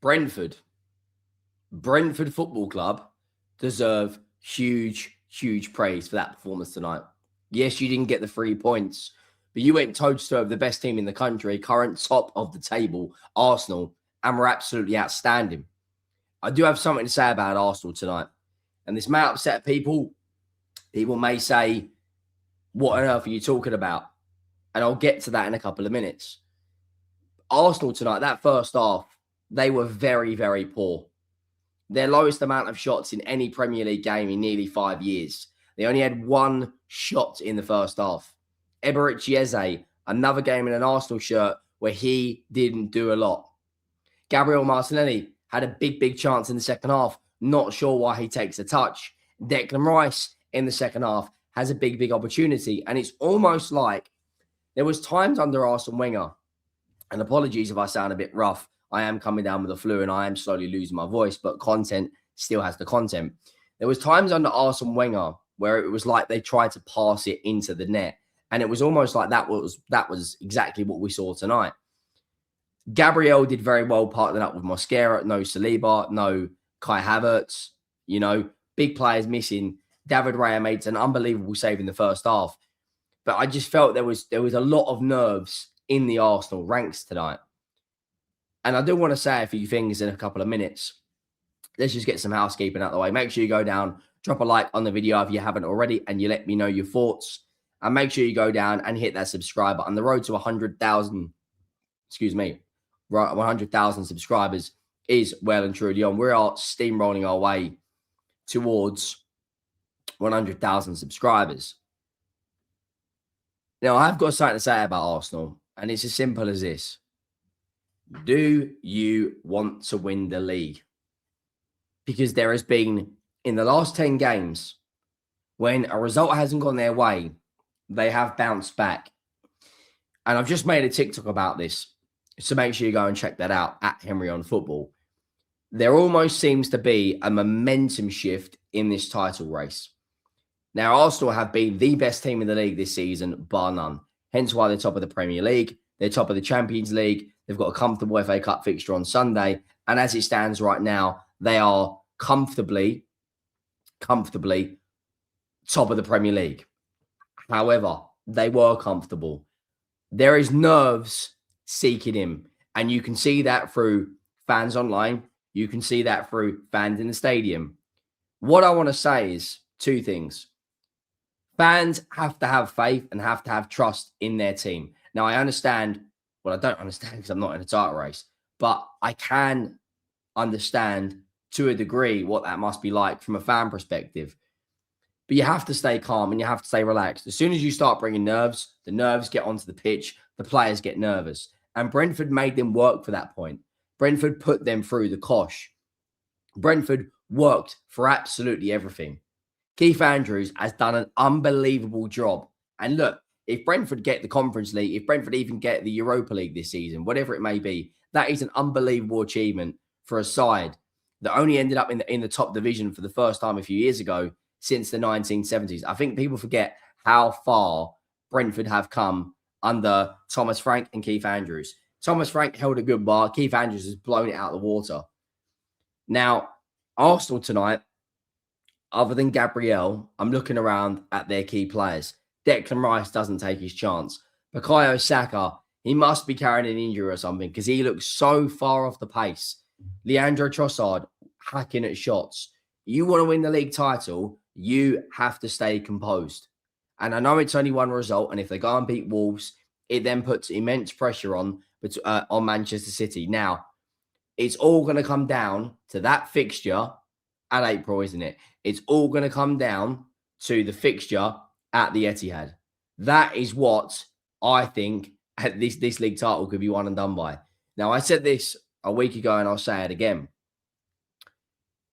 Brentford Football Club deserve huge, huge praise for that performance tonight. Yes, you didn't get the 3 points, but you went toe-to-toe with the best team in the country, current top of the table, Arsenal, and were absolutely outstanding. I do have something to say about Arsenal tonight, and this may upset people. People may say, what on earth are you talking about? And I'll get to that in a couple of minutes. Arsenal tonight, that first half, they were very, very poor. Their lowest amount of shots in any Premier League game in nearly 5 years. They only had 1 shot in the first half. Eberechi Eze, another game in an Arsenal shirt where he didn't do a lot. Gabriel Martinelli had a big, big chance in the second half. Not sure why he takes a touch. Declan Rice in the second half has a big, big opportunity. And it's almost like there was times under Arsene Wenger, and apologies if I sound a bit rough, I am coming down with the flu and I am slowly losing my voice, but content still has the content. There was times under Arsene Wenger where it was like they tried to pass it into the net. And it was almost like that was exactly what we saw tonight. Gabriel did very well partnering up with Mosquera. No Saliba, no Kai Havertz. You know, big players missing. David Raya made an unbelievable save in the first half. But I just felt there was a lot of nerves in the Arsenal ranks tonight. And I do want to say a few things in a couple of minutes. Let's just get some housekeeping out of the way. Make sure you go down, drop a like on the video if you haven't already, and you let me know your thoughts. And make sure you go down and hit that subscribe button. The road to 100,000, 100,000 subscribers is well and truly on. We are steamrolling our way towards 100,000 subscribers. Now, I've got something to say about Arsenal, and it's as simple as this. Do you want to win the league? Because there has been, in the last 10 games, when a result hasn't gone their way, they have bounced back. And I've just made a TikTok about this, so make sure you go and check that out at Henry on Football. There almost seems to be a momentum shift in this title race. Now, Arsenal have been the best team in the league this season, bar none. Hence why they're top of the Premier League. They're top of the Champions League. They've got a comfortable FA Cup fixture on Sunday. And as it stands right now, they are comfortably top of the Premier League. However, they were comfortable. There is nerves seeking him. And you can see that through fans online. You can see that through fans in the stadium. What I want to say is 2 things. Fans have to have faith and have to have trust in their team. Now, I understand, well, I don't understand because I'm not in a title race, but I can understand to a degree what that must be like from a fan perspective. But you have to stay calm and you have to stay relaxed. As soon as you start bringing nerves, the nerves get onto the pitch, the players get nervous. And Brentford made them work for that point. Brentford put them through the cosh. Brentford worked for absolutely everything. Keith Andrews has done an unbelievable job. And look, if Brentford get the Conference League, if Brentford even get the Europa League this season, whatever it may be, that is an unbelievable achievement for a side that only ended up in the top division for the first time a few years ago since the 1970s. I think people forget how far Brentford have come under Thomas Frank and Keith Andrews. Thomas Frank held a good bar. Keith Andrews has blown it out of the water. Now, Arsenal tonight, other than Gabriel, I'm looking around at their key players. Declan Rice doesn't take his chance. Bukayo Saka, he must be carrying an injury or something because he looks so far off the pace. Leandro Trossard hacking at shots. You want to win the league title, you have to stay composed. And I know it's only 1 result, and if they go and beat Wolves, it then puts immense pressure on Manchester City. Now, it's all going to come down to that fixture at April, isn't it? It's all going to come down to the fixture at the Etihad. That is what I think this league title could be won and done by. Now, I said this a week ago, and I'll say it again.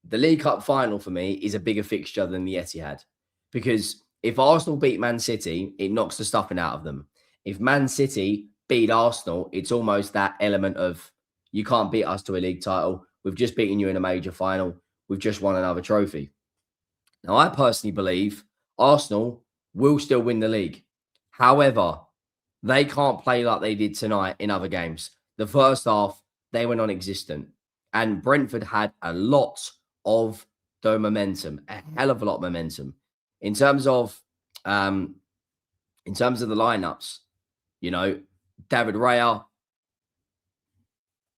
The League Cup final for me is a bigger fixture than the Etihad, because if Arsenal beat Man City, it knocks the stuffing out of them. If Man City beat Arsenal, it's almost that element of you can't beat us to a league title. We've just beaten you in a major final. We've just won another trophy. Now, I personally believe Arsenal will still win the league. However, they can't play like they did tonight in other games. The first half, they were non-existent. And Brentford had a lot of the momentum, a hell of a lot of momentum. In terms of the lineups, David Raya,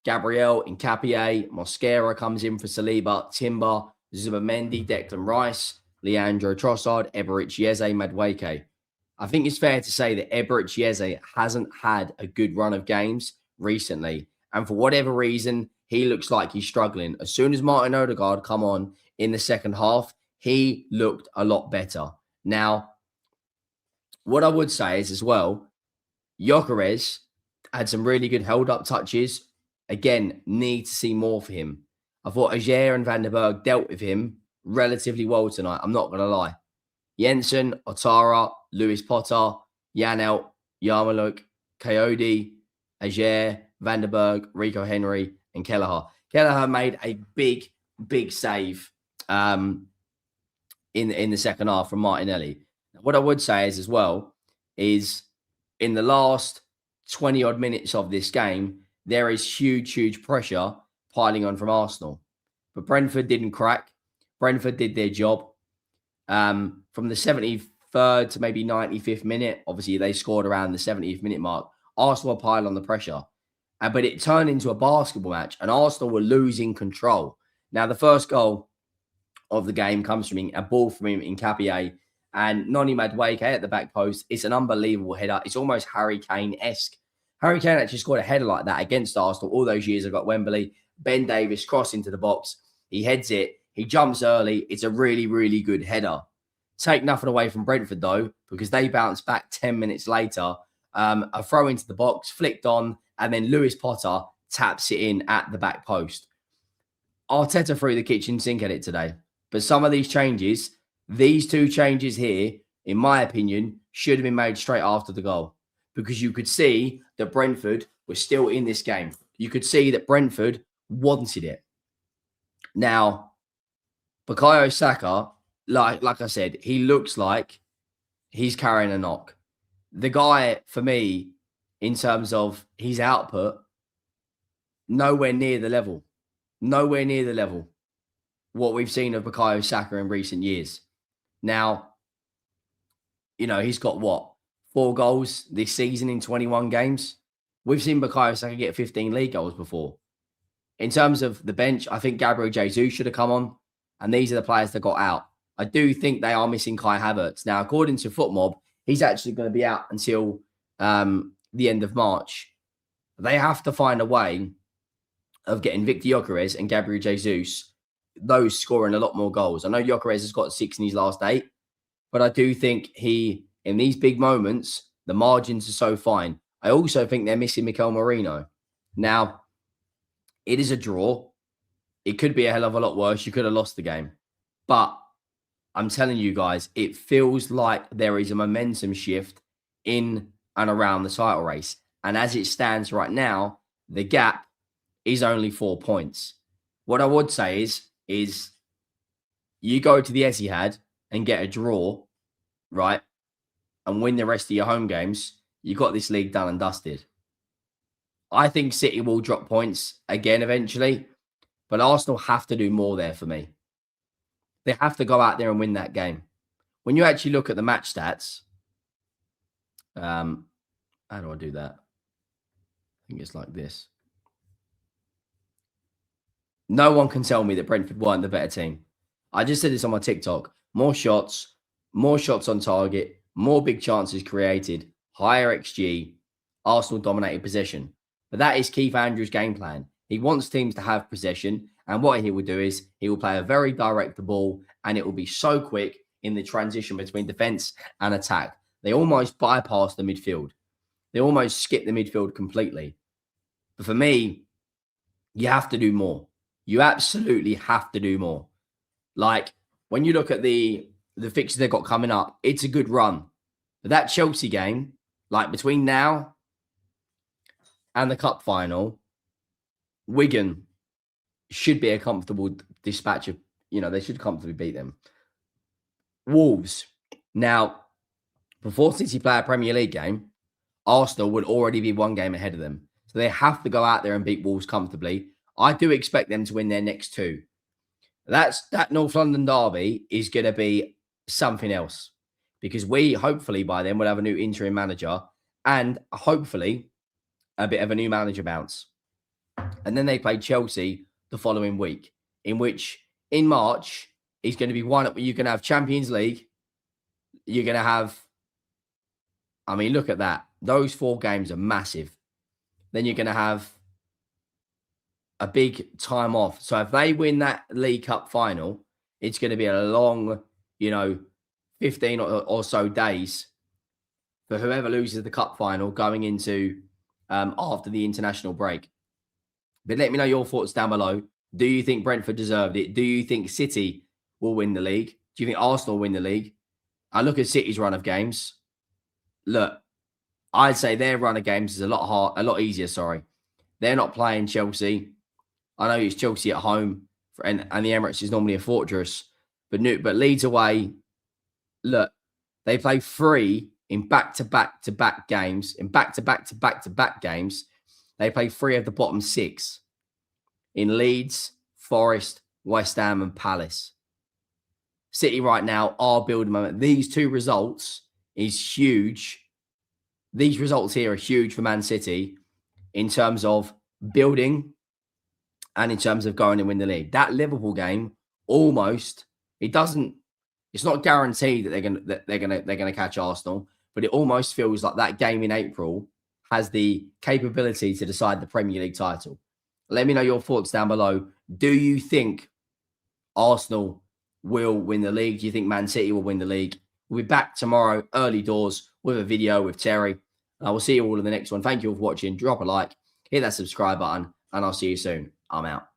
Gabriel, Hincapie, Mosquera comes in for Saliba, Timber, Zubimendi, Declan Rice, Leandro Trossard, Eberechi Eze, Madueke. I think it's fair to say that Eberechi Eze hasn't had a good run of games recently. And for whatever reason, he looks like he's struggling. As soon as Martin Odegaard come on in the second half, he looked a lot better. Now, what I would say is as well, Gyokeres had some really good held-up touches. Again, need to see more for him. I thought Ajer and Van der Berg dealt with him relatively well tonight. I'm not going to lie. Jensen, Otara, Lewis Potter, Janelt, Yarmouk, Kayode, Ajer, Van der Berg, Rico Henry, and Kelleher. Kelleher made a big save in the second half from Martinelli. What I would say is as well is in the last 20 odd minutes of this game, there is huge pressure piling on from Arsenal. But Brentford didn't crack. Brentford did their job. From the 73rd to maybe 95th minute, obviously they scored around the 70th minute mark. Arsenal were piling on the pressure. But it turned into a basketball match and Arsenal were losing control. Now, the first goal of the game comes from a ball from him in Hincapie and Noni Madueke at the back post. It's an unbelievable header. It's almost Harry Kane-esque. Harry Kane actually scored a header like that against Arsenal all those years ago at Wembley. Ben Davies cross into the box. He heads it. He jumps early. It's a really good header. Take nothing away from Brentford, though, because they bounced back 10 minutes later. A throw into the box, flicked on, and then Lewis Potter taps it in at the back post. Arteta threw the kitchen sink at it today. But some of these changes, these two changes here, in my opinion, should have been made straight after the goal. Because you could see that Brentford was still in this game. You could see that Brentford wanted it. Now, Bukayo Saka, like I said, he looks like he's carrying a knock. The guy, for me, in terms of his output, nowhere near the level. Nowhere near the level what we've seen of Bukayo Saka in recent years. Now, he's got what? 4 goals this season in 21 games. We've seen Bukayo Saka get 15 league goals before. In terms of the bench, I think Gabriel Jesus should have come on. And these are the players that got out. I do think they are missing Kai Havertz. Now, according to FootMob, he's actually going to be out until the end of March. They have to find a way of getting Victor Gyokeres and Gabriel Jesus, those scoring a lot more goals. I know Gyokeres has got 6 in his last 8, but I do think in these big moments, the margins are so fine. I also think they're missing Mikel Merino. Now, it is a draw. It could be a hell of a lot worse. You could have lost the game. But I'm telling you guys, it feels like there is a momentum shift in and around the title race. And as it stands right now, the gap is only 4 points. What I would say is you go to the Etihad and get a draw, right, and win the rest of your home games, you got this league done and dusted. I think City will drop points again eventually, but Arsenal have to do more there for me. They have to go out there and win that game. When you actually look at the match stats, how do I do that? I think it's like this. No one can tell me that Brentford weren't the better team. I just said this on my TikTok. More shots on target, more big chances created, higher XG, Arsenal dominated possession. But that is Keith Andrews' game plan. He wants teams to have possession, and what he will do is he will play a very direct ball, and it will be so quick in the transition between defense and attack. They almost bypass the midfield. They almost skip the midfield completely. But for me, you have to do more. You absolutely have to do more. Like, when you look at the fixtures they've got coming up, it's a good run. But that Chelsea game, like between now and the cup final, Wigan should be a comfortable dispatch of, they should comfortably beat them. Wolves. Now, before City play a Premier League game, Arsenal would already be 1 game ahead of them. So they have to go out there and beat Wolves comfortably. I do expect them to win their next two. That North London derby is going to be something else because we hopefully by then will have a new interim manager and hopefully a bit of a new manager bounce. And then they play Chelsea the following week, in which in March is going to be one. You're going to have Champions League. You're going to have, I mean, look at that. Those 4 games are massive. Then you're going to have a big time off. So if they win that League Cup final, it's going to be a long, 15 or so days for whoever loses the cup final going into after the international break. But let me know your thoughts down below. Do you think Brentford deserved it? Do you think City will win the league? Do you think Arsenal will win the league? I look at City's run of games. Look, I'd say their run of games is a lot easier. Sorry, they're not playing Chelsea. I know it's Chelsea at home, and the Emirates is normally a fortress, but Leeds away. Look, they play 3 in back-to-back games. In back-to-back games, they play 3 of the bottom 6 in Leeds, Forest, West Ham, and Palace. City right now are building momentum. These 2 results is huge. These results here are huge for Man City in terms of building and in terms of going and win the league. That Liverpool game it's not guaranteed that they're gonna catch Arsenal, but it almost feels like that game in April has the capability to decide the Premier League title. Let me know your thoughts down below. Do you think Arsenal will win the league? Do you think Man City will win the league? We'll be back tomorrow, early doors, with a video with Terry. And I will see you all in the next one. Thank you all for watching. Drop a like, hit that subscribe button, and I'll see you soon. I'm out.